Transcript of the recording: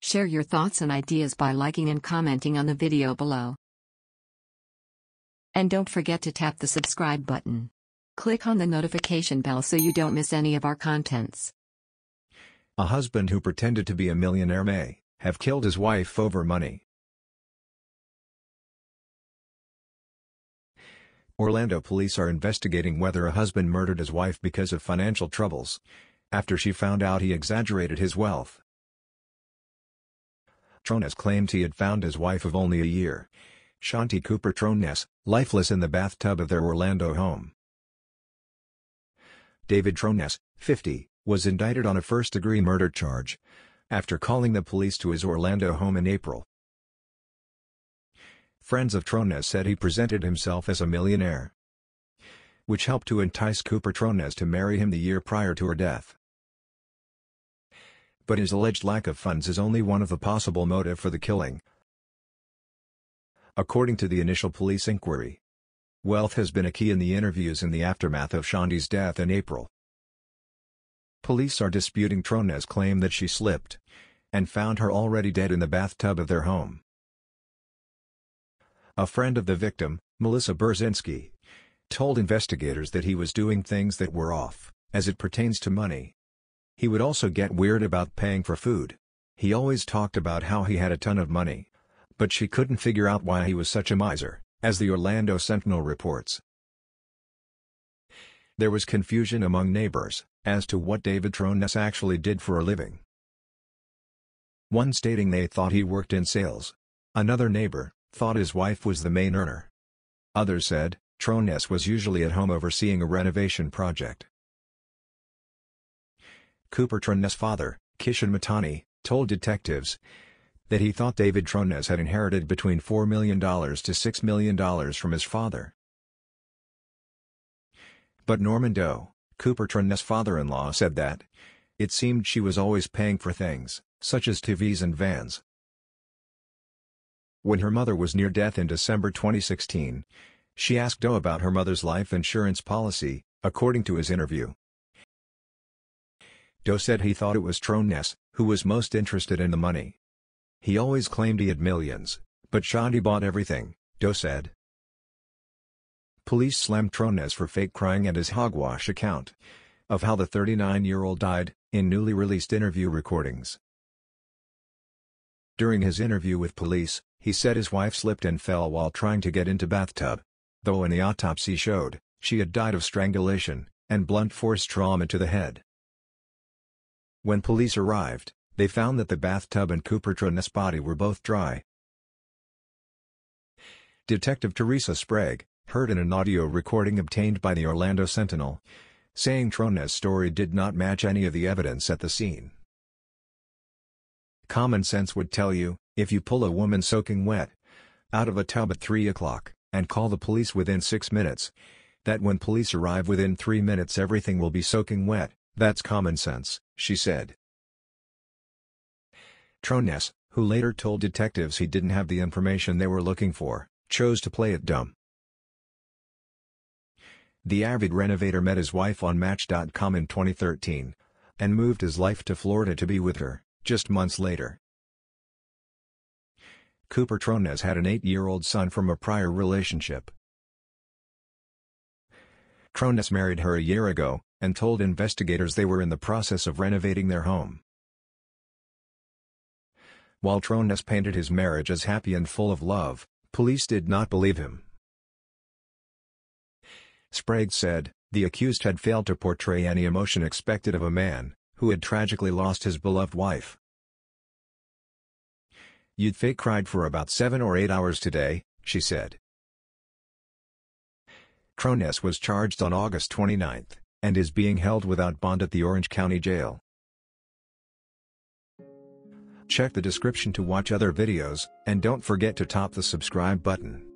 Share your thoughts and ideas by liking and commenting on the video below. And don't forget to tap the subscribe button. Click on the notification bell so you don't miss any of our contents. A husband who pretended to be a millionaire may have killed his wife over money. Orlando police are investigating whether a husband murdered his wife because of financial troubles, after she found out he exaggerated his wealth. Tronnes claimed he had found his wife of only a year, Shanti Cooper-Tronnes, lifeless in the bathtub of their Orlando home. David Tronnes, 50, was indicted on a first-degree murder charge, after calling the police to his Orlando home in April. Friends of Tronnes said he presented himself as a millionaire, which helped to entice Cooper-Tronnes to marry him the year prior to her death. But his alleged lack of funds is only one of the possible motive for the killing. According to the initial police inquiry, wealth has been a key in the interviews in the aftermath of Shanti's death in April. Police are disputing Tronnes' claim that she slipped and found her already dead in the bathtub of their home. A friend of the victim, Melissa Berzinski, told investigators that he was doing things that were off, as it pertains to money. He would also get weird about paying for food. He always talked about how he had a ton of money, but she couldn't figure out why he was such a miser, as the Orlando Sentinel reports. There was confusion among neighbors as to what David Tronnes actually did for a living. One stating they thought he worked in sales. Another neighbor thought his wife was the main earner. Others said Tronnes was usually at home overseeing a renovation project. Cooper-Tronnes' father, Kishan Matani, told detectives that he thought David Tronnes had inherited between $4 million to $6 million from his father. But Norman Doe, Cooper-Tronnes' father-in-law, said that it seemed she was always paying for things, such as TVs and vans. When her mother was near death in December 2016, she asked Doe about her mother's life insurance policy, according to his interview. Doe said he thought it was Tronnes who was most interested in the money. He always claimed he had millions, but Shanti bought everything, Doe said. Police slammed Tronnes for fake crying and his hogwash account of how the 39-year-old died, in newly released interview recordings. During his interview with police, he said his wife slipped and fell while trying to get into bathtub, though when the autopsy showed, she had died of strangulation and blunt force trauma to the head. When police arrived, they found that the bathtub and Cooper-Tronnes' body were both dry. Detective Teresa Sprague heard in an audio recording obtained by the Orlando Sentinel, saying Tronnes' story did not match any of the evidence at the scene. Common sense would tell you, if you pull a woman soaking wet out of a tub at 3 o'clock and call the police within 6 minutes, that when police arrive within 3 minutes everything will be soaking wet. That's common sense, she said. Tronnes, who later told detectives he didn't have the information they were looking for, chose to play it dumb. The avid renovator met his wife on Match.com in 2013 and moved his life to Florida to be with her, just months later. Cooper-Tronnes had an 8-year-old son from a prior relationship. Tronnes married her a year ago and told investigators they were in the process of renovating their home. While Tronnes painted his marriage as happy and full of love, police did not believe him. Sprague said, the accused had failed to portray any emotion expected of a man who had tragically lost his beloved wife. "You'd fake cried for about 7 or 8 hours today," she said. Tronnes was charged on August 29, and is being held without bond at the Orange County Jail. Check the description to watch other videos, and don't forget to tap the subscribe button.